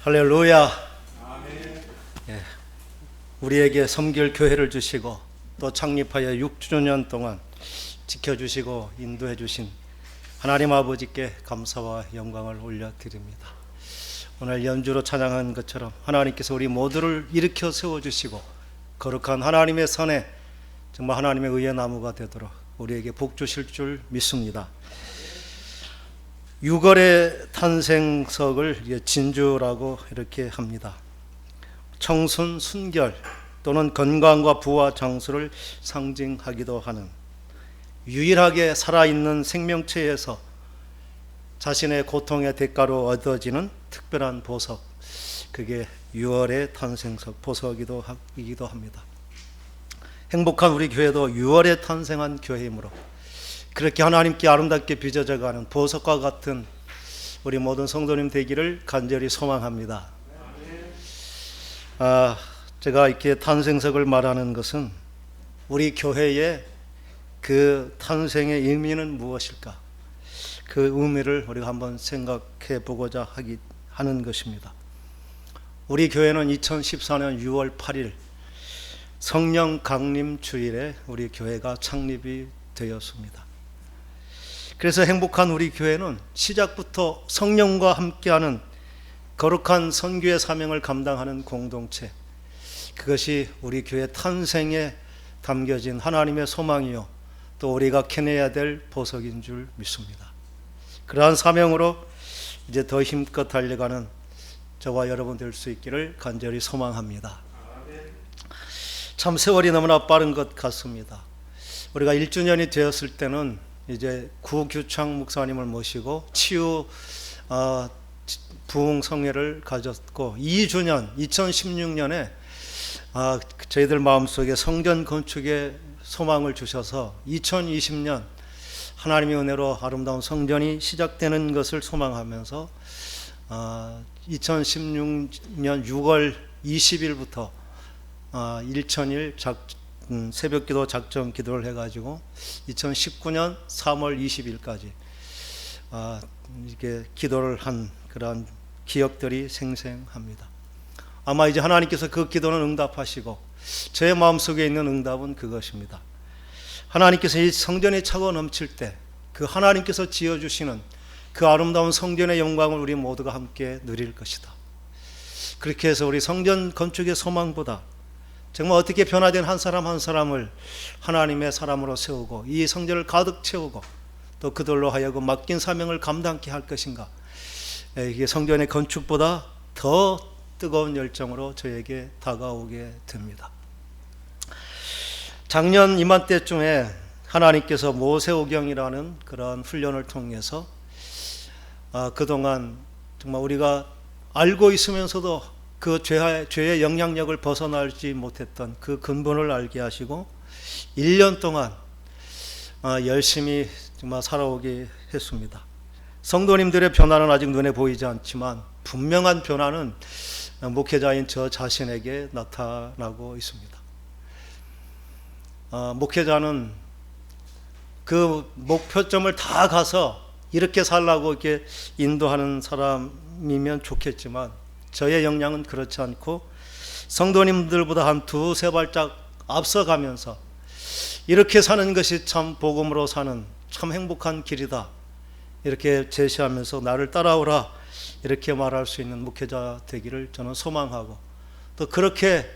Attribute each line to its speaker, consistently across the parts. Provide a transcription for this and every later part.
Speaker 1: 할렐루야. 예, 우리에게 섬길 교회를 주시고 또 창립하여 6주년 동안 지켜주시고 인도해 주신 하나님 아버지께 감사와 영광을 올려드립니다. 오늘 연주로 찬양한 것처럼 하나님께서 우리 모두를 일으켜 세워주시고 거룩한 하나님의 선에 정말 하나님의 의의 나무가 되도록 우리에게 복 주실 줄 믿습니다. 6월의 탄생석을 진주라고 이렇게 합니다. 청순, 순결 또는 건강과 부와 장수를 상징하기도 하는 유일하게 살아있는 생명체에서 자신의 고통의 대가로 얻어지는 특별한 보석, 그게 6월의 탄생석 보석이기도 합니다. 행복한 우리 교회도 6월에 탄생한 교회이므로 그렇게 하나님께 아름답게 빚어져가는 보석과 같은 우리 모든 성도님 되기를 간절히 소망합니다. 제가 이렇게 탄생석을 말하는 것은 우리 교회의 그 탄생의 의미는 무엇일까? 그 의미를 우리가 한번 생각해 보고자 하는 것입니다. 우리 교회는 2014년 6월 8일 성령 강림 주일에 우리 교회가 창립이 되었습니다. 그래서 행복한 우리 교회는 시작부터 성령과 함께하는 거룩한 선교의 사명을 감당하는 공동체, 그것이 우리 교회 탄생에 담겨진 하나님의 소망이요 또 우리가 캐내야 될 보석인 줄 믿습니다. 그러한 사명으로 이제 더 힘껏 달려가는 저와 여러분 될 수 있기를 간절히 소망합니다. 참 세월이 너무나 빠른 것 같습니다. 우리가 1주년이 되었을 때는 이제 구규창 목사님을 모시고 치유 부흥 성회를 가졌고 2주년 2016년에 저희들 마음속에 성전 건축에 소망을 주셔서 2020년 하나님의 은혜로 아름다운 성전이 시작되는 것을 소망하면서 2016년 6월 20일부터 1000일 새벽기도 작정 기도를 해가지고 2019년 3월 20일까지 이렇게 기도를 한 그런 기억들이 생생합니다. 아마 이제 하나님께서 그 기도는 응답하시고 제 마음속에 있는 응답은 그것입니다. 하나님께서 이 성전이 차고 넘칠 때 그 하나님께서 지어주시는 그 아름다운 성전의 영광을 우리 모두가 함께 누릴 것이다. 그렇게 해서 우리 성전 건축의 소망보다 정말 어떻게 변화된 한 사람 한 사람을 하나님의 사람으로 세우고 이 성전을 가득 채우고 또 그들로 하여금 맡긴 사명을 감당케 할 것인가, 이게 성전의 건축보다 더 뜨거운 열정으로 저에게 다가오게 됩니다. 작년 이맘때쯤에 하나님께서 모세오경이라는 그런 훈련을 통해서 그동안 정말 우리가 알고 있으면서도 그 죄의 영향력을 벗어나지 못했던 그 근본을 알게 하시고 1년 동안 열심히 정말 살아오게 했습니다. 성도님들의 변화는 아직 눈에 보이지 않지만 분명한 변화는 목회자인 저 자신에게 나타나고 있습니다. 목회자는 그 목표점을 다 가서 이렇게 살라고 이렇게 인도하는 사람이면 좋겠지만 저의 역량은 그렇지 않고 성도님들보다 한 두세 발짝 앞서가면서 이렇게 사는 것이 참 복음으로 사는 참 행복한 길이다 이렇게 제시하면서 나를 따라오라 이렇게 말할 수 있는 목회자 되기를 저는 소망하고 또 그렇게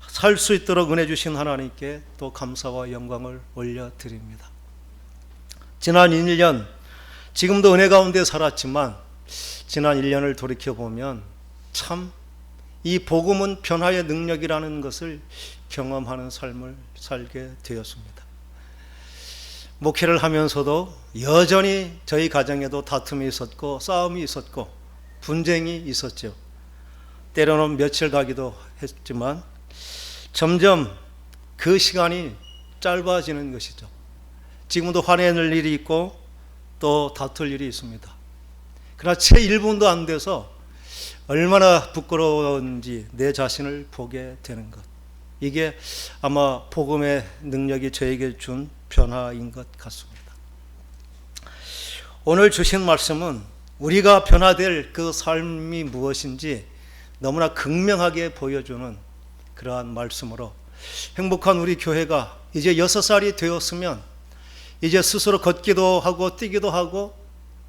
Speaker 1: 살 수 있도록 은혜 주신 하나님께 또 감사와 영광을 올려드립니다. 지난 1년 지금도 은혜 가운데 살았지만 지난 1년을 돌이켜보면 참 이 복음은 변화의 능력이라는 것을 경험하는 삶을 살게 되었습니다. 목회를 하면서도 여전히 저희 가정에도 다툼이 있었고 싸움이 있었고 분쟁이 있었죠. 때로는 며칠 가기도 했지만 점점 그 시간이 짧아지는 것이죠. 지금도 화내는 일이 있고 또 다툴 일이 있습니다. 그러나 채 1분도 안 돼서 얼마나 부끄러운지 내 자신을 보게 되는 것, 이게 아마 복음의 능력이 저에게 준 변화인 것 같습니다. 오늘 주신 말씀은 우리가 변화될 그 삶이 무엇인지 너무나 극명하게 보여주는 그러한 말씀으로 행복한 우리 교회가 이제 6살이 되었으면 이제 스스로 걷기도 하고 뛰기도 하고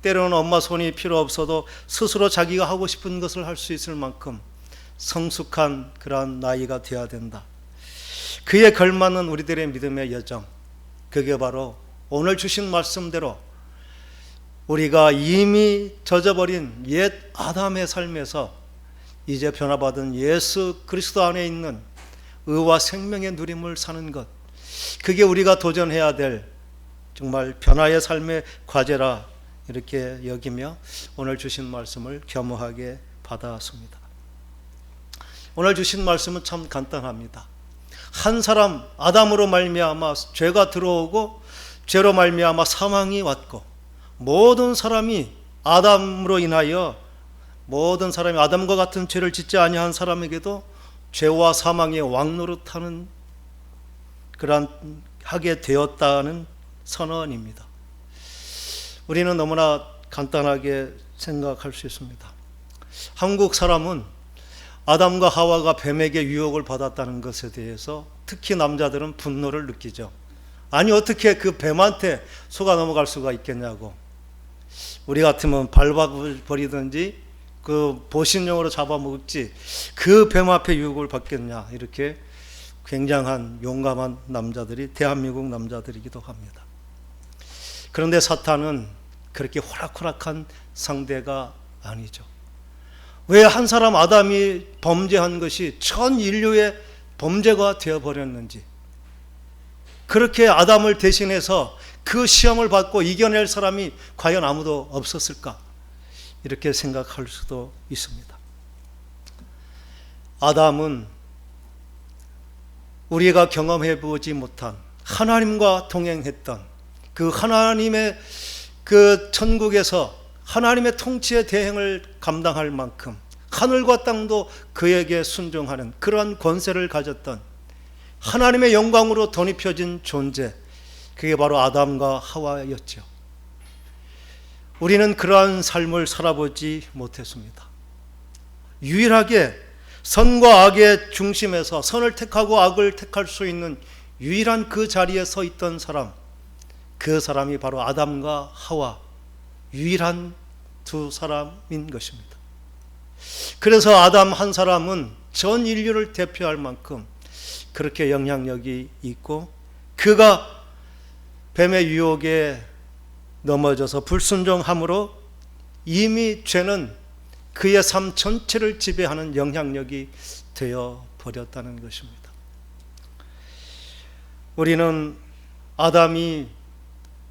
Speaker 1: 때로는 엄마 손이 필요 없어도 스스로 자기가 하고 싶은 것을 할 수 있을 만큼 성숙한 그러한 나이가 되어야 된다. 그에 걸맞는 우리들의 믿음의 여정, 그게 바로 오늘 주신 말씀대로 우리가 이미 젖어버린 옛 아담의 삶에서 이제 변화받은 예수 그리스도 안에 있는 의와 생명의 누림을 사는 것, 그게 우리가 도전해야 될 정말 변화의 삶의 과제라 이렇게 여기며 오늘 주신 말씀을 겸허하게 받아왔습니다. 오늘 주신 말씀은 참 간단합니다. 한 사람 아담으로 말미암아 죄가 들어오고 죄로 말미암아 사망이 왔고 모든 사람이 아담으로 인하여 모든 사람이 아담과 같은 죄를 짓지 아니한 사람에게도 죄와 사망의 왕노릇하는 그러한 하게 되었다는 선언입니다. 우리는 너무나 간단하게 생각할 수 있습니다. 한국 사람은 아담과 하와가 뱀에게 유혹을 받았다는 것에 대해서 특히 남자들은 분노를 느끼죠. 아니 어떻게 그 뱀한테 속아 넘어갈 수가 있겠냐고. 우리 같으면 밟아버리든지 그 보신용으로 잡아먹지 그 뱀 앞에 유혹을 받겠냐, 이렇게 굉장한 용감한 남자들이 대한민국 남자들이기도 합니다. 그런데 사탄은 그렇게 호락호락한 상대가 아니죠. 왜 한 사람 아담이 범죄한 것이 전 인류의 범죄가 되어버렸는지, 그렇게 아담을 대신해서 그 시험을 받고 이겨낼 사람이 과연 아무도 없었을까, 이렇게 생각할 수도 있습니다. 아담은 우리가 경험해 보지 못한 하나님과 동행했던 그 하나님의 그 천국에서 하나님의 통치의 대행을 감당할 만큼 하늘과 땅도 그에게 순종하는 그러한 권세를 가졌던 하나님의 영광으로 덧입혀진 존재, 그게 바로 아담과 하와였죠. 우리는 그러한 삶을 살아보지 못했습니다. 유일하게 선과 악의 중심에서 선을 택하고 악을 택할 수 있는 유일한 그 자리에 서 있던 사람, 그 사람이 바로 아담과 하와, 유일한 두 사람인 것입니다. 그래서 아담 한 사람은 전 인류를 대표할 만큼 그렇게 영향력이 있고, 그가 뱀의 유혹에 넘어져서 불순종함으로 이미 죄는 그의 삶 전체를 지배하는 영향력이 되어 버렸다는 것입니다. 우리는 아담이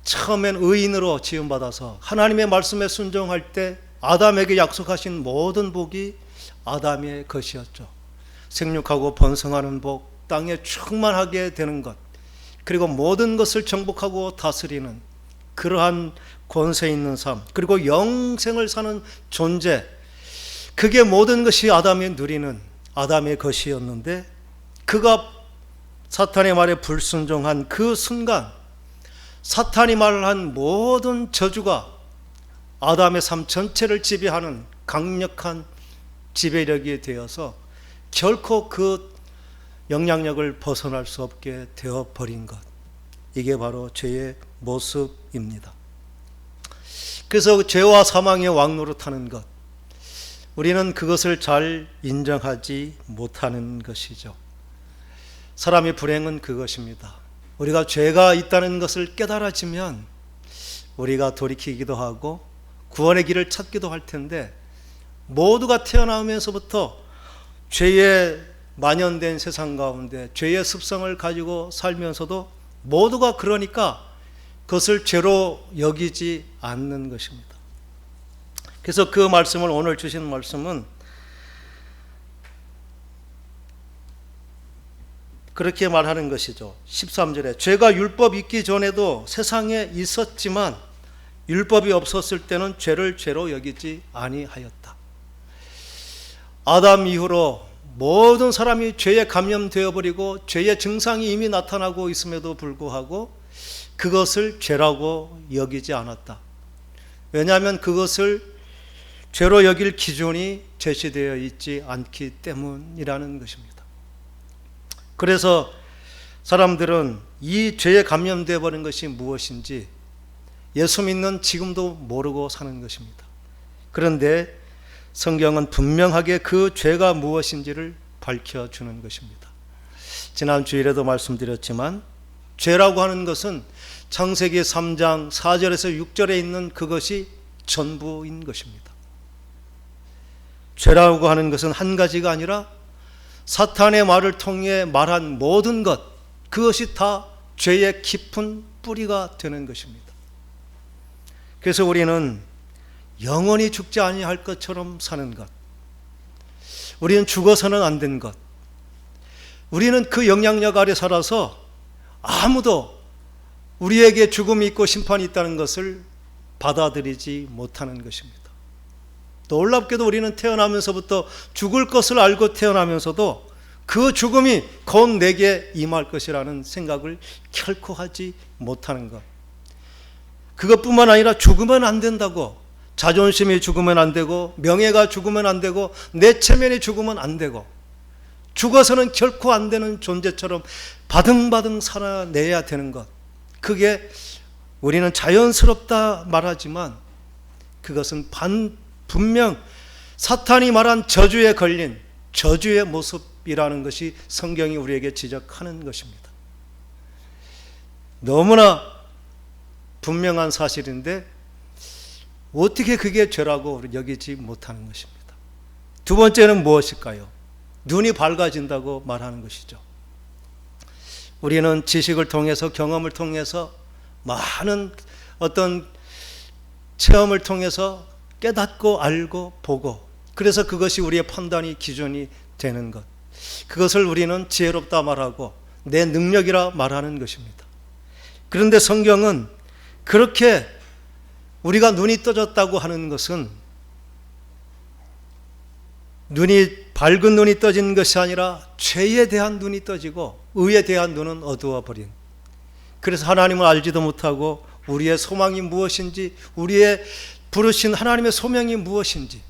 Speaker 1: 처음엔 의인으로 지음받아서 하나님의 말씀에 순종할 때 아담에게 약속하신 모든 복이 아담의 것이었죠. 생육하고 번성하는 복, 땅에 충만하게 되는 것, 그리고 모든 것을 정복하고 다스리는 그러한 권세 있는 삶, 그리고 영생을 사는 존재, 그게 모든 것이 아담이 누리는 아담의 것이었는데, 그가 사탄의 말에 불순종한 그 순간 사탄이 말한 모든 저주가 아담의 삶 전체를 지배하는 강력한 지배력이 되어서 결코 그 영향력을 벗어날 수 없게 되어버린 것, 이게 바로 죄의 모습입니다. 그래서 죄와 사망의 왕노릇하는 것, 우리는 그것을 잘 인정하지 못하는 것이죠. 사람의 불행은 그것입니다. 우리가 죄가 있다는 것을 깨달아지면 우리가 돌이키기도 하고 구원의 길을 찾기도 할 텐데, 모두가 태어나면서부터 죄에 만연된 세상 가운데 죄의 습성을 가지고 살면서도 모두가 그러니까 그것을 죄로 여기지 않는 것입니다. 그래서 그 말씀을, 오늘 주신 말씀은 그렇게 말하는 것이죠. 13절에 죄가 율법 있기 전에도 세상에 있었지만 율법이 없었을 때는 죄를 죄로 여기지 아니하였다. 아담 이후로 모든 사람이 죄에 감염되어 버리고 죄의 증상이 이미 나타나고 있음에도 불구하고 그것을 죄라고 여기지 않았다. 왜냐하면 그것을 죄로 여길 기준이 제시되어 있지 않기 때문이라는 것입니다. 그래서 사람들은 이 죄에 감염되어 버린 것이 무엇인지 예수 믿는 지금도 모르고 사는 것입니다. 그런데 성경은 분명하게 그 죄가 무엇인지를 밝혀주는 것입니다. 지난 주일에도 말씀드렸지만 죄라고 하는 것은 창세기 3장 4절에서 6절에 있는 그것이 전부인 것입니다. 죄라고 하는 것은 한 가지가 아니라 사탄의 말을 통해 말한 모든 것, 그것이 다 죄의 깊은 뿌리가 되는 것입니다. 그래서 우리는 영원히 죽지 아니할 것처럼 사는 것, 우리는 죽어서는 안 된 것, 우리는 그 영향력 아래 살아서 아무도 우리에게 죽음이 있고 심판이 있다는 것을 받아들이지 못하는 것입니다. 놀랍게도 우리는 태어나면서부터 죽을 것을 알고 태어나면서도 그 죽음이 곧 내게 임할 것이라는 생각을 결코 하지 못하는 것. 그것뿐만 아니라 죽으면 안 된다고, 자존심이 죽으면 안 되고, 명예가 죽으면 안 되고, 내 체면이 죽으면 안 되고, 죽어서는 결코 안 되는 존재처럼 바등바등 살아내야 되는 것. 그게 우리는 자연스럽다 말하지만 그것은 분명 사탄이 말한 저주에 걸린 저주의 모습이라는 것이 성경이 우리에게 지적하는 것입니다. 너무나 분명한 사실인데 어떻게 그게 죄라고 여기지 못하는 것입니다. 두 번째는 무엇일까요? 눈이 밝아진다고 말하는 것이죠. 우리는 지식을 통해서, 경험을 통해서, 많은 어떤 체험을 통해서 깨닫고 알고 보고, 그래서 그것이 우리의 판단이 기준이 되는 것, 그것을 우리는 지혜롭다 말하고 내 능력이라 말하는 것입니다. 그런데 성경은 그렇게 우리가 눈이 떠졌다고 하는 것은 밝은 눈이 떠진 것이 아니라 죄에 대한 눈이 떠지고 의에 대한 눈은 어두워 버린, 그래서 하나님을 알지도 못하고 우리의 소망이 무엇인지, 우리의 부르신 하나님의 소명이 무엇인지,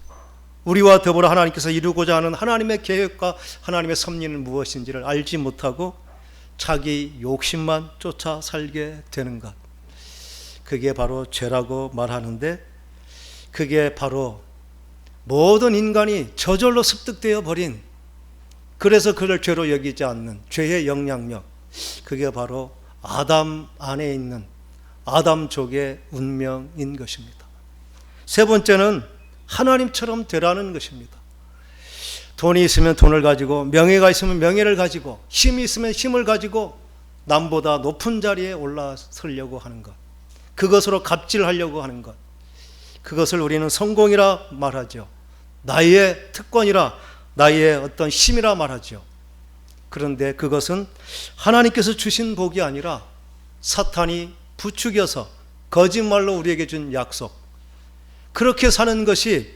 Speaker 1: 우리와 더불어 하나님께서 이루고자 하는 하나님의 계획과 하나님의 섭리는 무엇인지를 알지 못하고 자기 욕심만 쫓아 살게 되는 것, 그게 바로 죄라고 말하는데, 그게 바로 모든 인간이 저절로 습득되어 버린, 그래서 그를 죄로 여기지 않는 죄의 영향력, 그게 바로 아담 안에 있는 아담족의 운명인 것입니다. 세 번째는 하나님처럼 되라는 것입니다. 돈이 있으면 돈을 가지고, 명예가 있으면 명예를 가지고, 힘이 있으면 힘을 가지고 남보다 높은 자리에 올라서려고 하는 것, 그것으로 갑질하려고 하는 것, 그것을 우리는 성공이라 말하죠. 나의 특권이라, 나의 어떤 힘이라 말하죠. 그런데 그것은 하나님께서 주신 복이 아니라 사탄이 부추겨서 거짓말로 우리에게 준 약속, 그렇게 사는 것이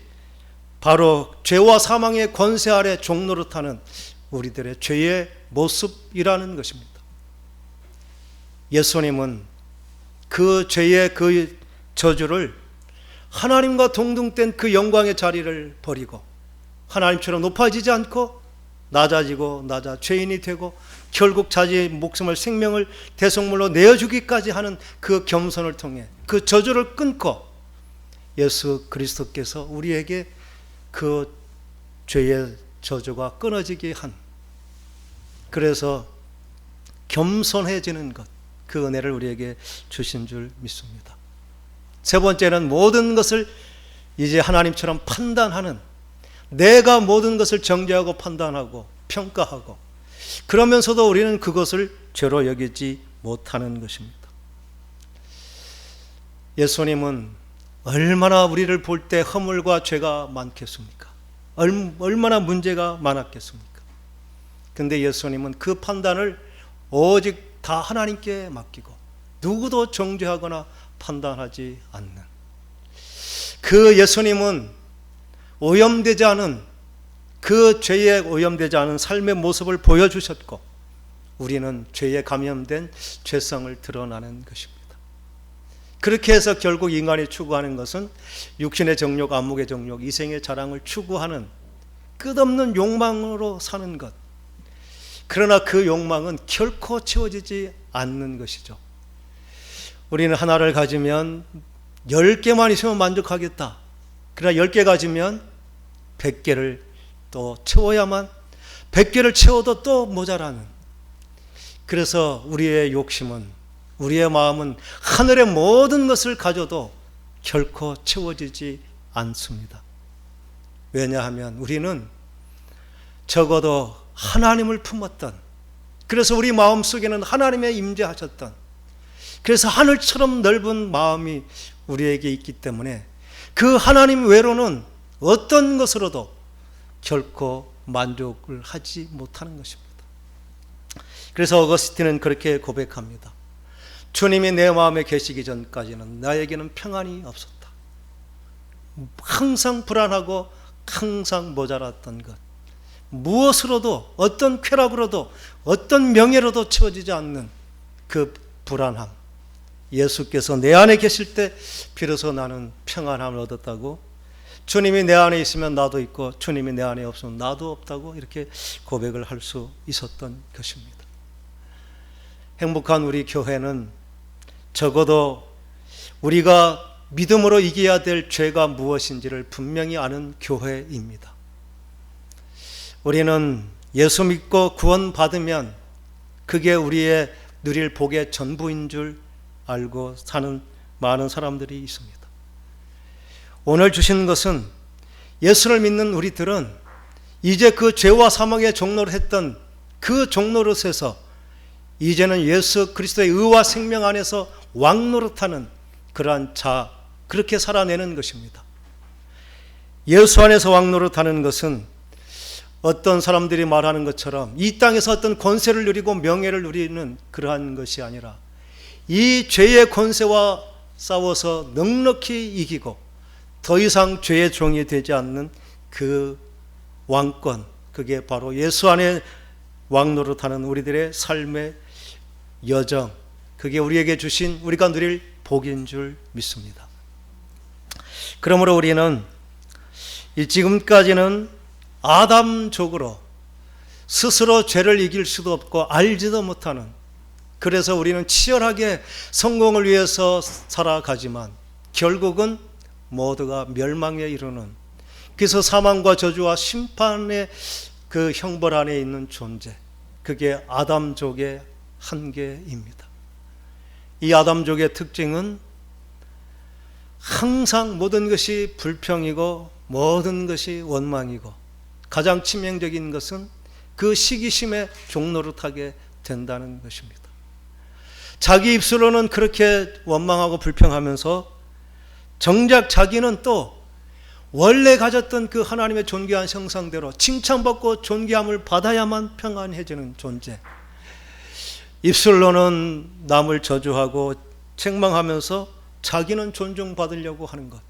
Speaker 1: 바로 죄와 사망의 권세 아래 종노릇하는 우리들의 죄의 모습이라는 것입니다. 예수님은 그 죄의 그 저주를 하나님과 동등된 그 영광의 자리를 버리고 하나님처럼 높아지지 않고 낮아지고 죄인이 되고 결국 자기의 목숨을, 생명을 대속물로 내어주기까지 하는 그 겸손을 통해 그 저주를 끊고 예수 그리스도께서 우리에게 그 죄의 저주가 끊어지게 한, 그래서 겸손해지는 것, 그 은혜를 우리에게 주신 줄 믿습니다. 세 번째는 모든 것을 이제 하나님처럼 판단하는, 내가 모든 것을 정죄하고 판단하고 평가하고, 그러면서도 우리는 그것을 죄로 여기지 못하는 것입니다. 예수님은 얼마나 우리를 볼 때 허물과 죄가 많겠습니까? 얼마나 문제가 많았겠습니까? 근데 예수님은 그 판단을 오직 다 하나님께 맡기고 누구도 정죄하거나 판단하지 않는, 그 예수님은 오염되지 않은, 그 죄에 오염되지 않은 삶의 모습을 보여주셨고, 우리는 죄에 감염된 죄성을 드러나는 것입니다. 그렇게 해서 결국 인간이 추구하는 것은 육신의 정욕, 안목의 정욕, 이생의 자랑을 추구하는 끝없는 욕망으로 사는 것. 그러나 그 욕망은 결코 채워지지 않는 것이죠. 우리는 하나를 가지면 10개만 있으면 만족하겠다. 그러나 10개 가지면 100개를 또 채워야만, 100개를 채워도 또 모자라는. 그래서 우리의 욕심은, 우리의 마음은 하늘의 모든 것을 가져도 결코 채워지지 않습니다. 왜냐하면 우리는 적어도 하나님을 품었던, 그래서 우리 마음속에는 하나님의 임재하셨던, 그래서 하늘처럼 넓은 마음이 우리에게 있기 때문에 그 하나님 외로는 어떤 것으로도 결코 만족을 하지 못하는 것입니다. 그래서 어거스틴은 그렇게 고백합니다. 주님이 내 마음에 계시기 전까지는 나에게는 평안이 없었다. 항상 불안하고 항상 모자랐던 것, 무엇으로도, 어떤 쾌락으로도, 어떤 명예로도 채워지지 않는 그 불안함, 예수께서 내 안에 계실 때 비로소 나는 평안함을 얻었다고, 주님이 내 안에 있으면 나도 있고 주님이 내 안에 없으면 나도 없다고 이렇게 고백을 할 수 있었던 것입니다. 행복한 우리 교회는 적어도 우리가 믿음으로 이겨야 될 죄가 무엇인지를 분명히 아는 교회입니다. 우리는 예수 믿고 구원받으면 그게 우리의 누릴 복의 전부인 줄 알고 사는 많은 사람들이 있습니다. 오늘 주신 것은 예수를 믿는 우리들은 이제 그 죄와 사망의 종로를 했던 그 종노릇에서 이제는 예수 그리스도의 의와 생명 안에서 왕노릇하는 그러한 자, 그렇게 살아내는 것입니다. 예수 안에서 왕노릇하는 것은 어떤 사람들이 말하는 것처럼 이 땅에서 어떤 권세를 누리고 명예를 누리는 그러한 것이 아니라 이 죄의 권세와 싸워서 넉넉히 이기고 더 이상 죄의 종이 되지 않는 그 왕권, 그게 바로 예수 안에 왕노릇하는 우리들의 삶의 여정, 그게 우리에게 주신, 우리가 누릴 복인 줄 믿습니다. 그러므로 우리는 지금까지는 아담족으로 스스로 죄를 이길 수도 없고 알지도 못하는, 그래서 우리는 치열하게 성공을 위해서 살아가지만 결국은 모두가 멸망에 이르는, 그래서 사망과 저주와 심판의 그 형벌 안에 있는 존재, 그게 아담족의 한계입니다. 이 아담족의 특징은 항상 모든 것이 불평이고 모든 것이 원망이고, 가장 치명적인 것은 그 시기심에 종노릇하게 된다는 것입니다. 자기 입술로는 그렇게 원망하고 불평하면서 정작 자기는 또 원래 가졌던 그 하나님의 존귀한 형상대로 칭찬받고 존귀함을 받아야만 평안해지는 존재, 입술로는 남을 저주하고 책망하면서 자기는 존중받으려고 하는 것,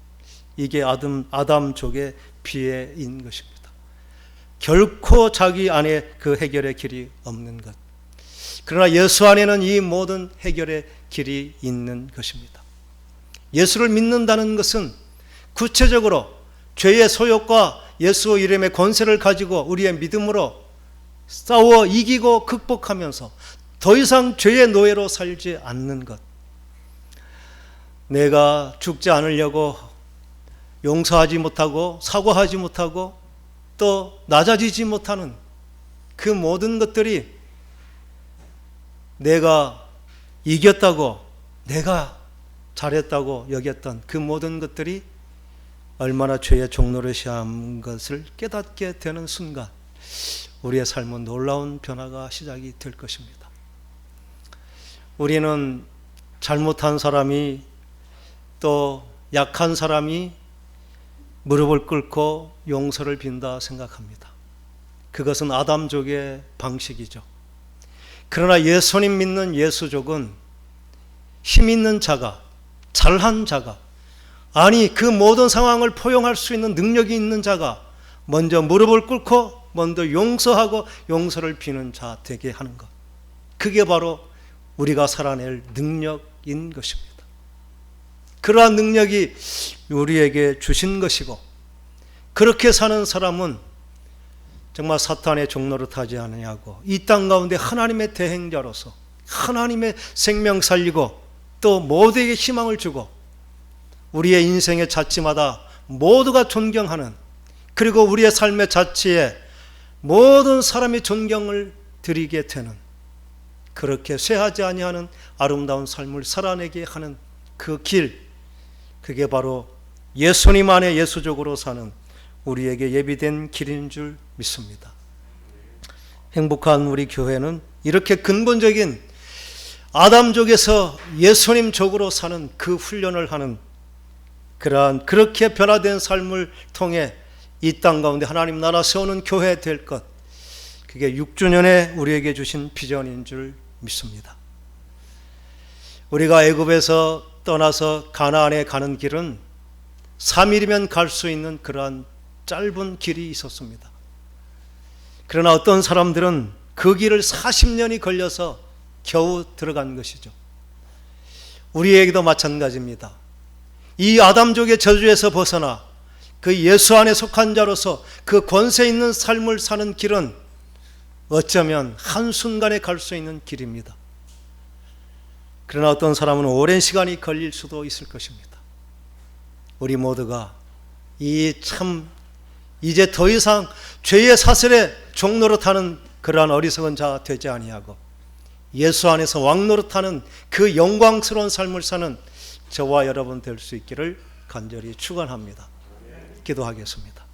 Speaker 1: 이게 아담족의 비애인 것입니다. 결코 자기 안에 그 해결의 길이 없는 것. 그러나 예수 안에는 이 모든 해결의 길이 있는 것입니다. 예수를 믿는다는 것은 구체적으로 죄의 소욕과 예수 이름의 권세를 가지고 우리의 믿음으로 싸워 이기고 극복하면서 더 이상 죄의 노예로 살지 않는 것. 내가 죽지 않으려고 용서하지 못하고 사과하지 못하고 또 낮아지지 못하는 그 모든 것들이 내가 이겼다고, 내가 잘했다고 여겼던 그 모든 것들이 얼마나 죄의 종노릇이한 것을 깨닫게 되는 순간 우리의 삶은 놀라운 변화가 시작이 될 것입니다. 우리는 잘못한 사람이, 또 약한 사람이 무릎을 꿇고 용서를 빈다 생각합니다. 그것은 아담족의 방식이죠. 그러나 예수님 믿는 예수족은 힘 있는 자가, 잘한 자가, 아니 그 모든 상황을 포용할 수 있는 능력이 있는 자가 먼저 무릎을 꿇고 먼저 용서하고 용서를 비는 자 되게 하는 것, 그게 바로 우리가 살아낼 능력인 것입니다. 그러한 능력이 우리에게 주신 것이고, 그렇게 사는 사람은 정말 사탄의 종노릇하지 않으냐고, 이 땅 가운데 하나님의 대행자로서 하나님의 생명 살리고 또 모두에게 희망을 주고 우리의 인생의 자치마다 모두가 존경하는, 그리고 우리의 삶의 자치에 모든 사람이 존경을 드리게 되는, 그렇게 쇠하지 아니하는 아름다운 삶을 살아내게 하는 그 길, 그게 바로 예수님 안에 예수적으로 사는 우리에게 예비된 길인 줄 믿습니다. 행복한 우리 교회는 이렇게 근본적인 아담족에서 예수님적으로 사는 그 훈련을 하는, 그러한 그렇게 변화된 삶을 통해 이 땅 가운데 하나님 나라 세우는 교회 될 것, 그게 6주년에 우리에게 주신 비전인 줄 믿습니다. 우리가 애굽에서 떠나서 가나안에 가는 길은 3일이면 갈 수 있는 그러한 짧은 길이 있었습니다. 그러나 어떤 사람들은 그 길을 40년이 걸려서 겨우 들어간 것이죠. 우리에게도 마찬가지입니다. 이 아담족의 저주에서 벗어나 그 예수 안에 속한 자로서 그 권세 있는 삶을 사는 길은 어쩌면 한순간에 갈 수 있는 길입니다. 그러나 어떤 사람은 오랜 시간이 걸릴 수도 있을 것입니다. 우리 모두가 이제 더 이상 죄의 사슬에 종노릇하는 그러한 어리석은 자 되지 아니하고 예수 안에서 왕노릇하는 그 영광스러운 삶을 사는 저와 여러분 될 수 있기를 간절히 축원합니다. 기도하겠습니다.